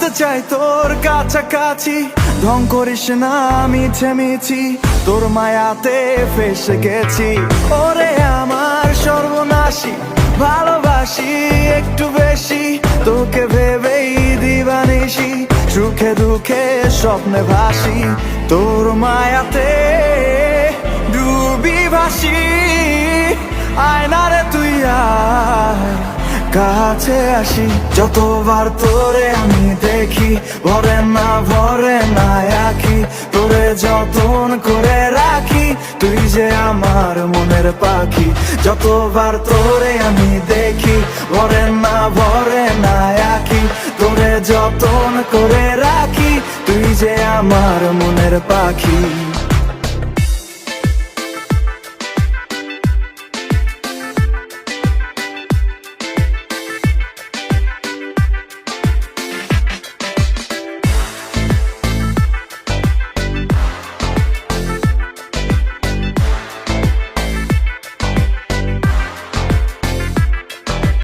আসতে চাই তোর কাছাকাছি, ঢং করিস না মিছে মিছি, তোর মায়াতে ফেসে গেছি। ওরে আমার সর্বনাশী, ভালোবাসি একটু বেশি, তোকে ভেবেই দিবানিশি, সুখে দুঃখে স্বপ্নে ভাসি, তোর মায়াতে ডুবি ভাসি। আয়নারে তুই আয়, কাছে আসি, যতবার তোরে আমি দেখি, ভরে না আঁখি, তোরে যতন করে রাখি, তুই যে আমার মনের পাখি। যতবার তোরে আমি দেখি, ভরে না আঁখি, তোরে যতন করে রাখি, তুই যে আমার মনের পাখি।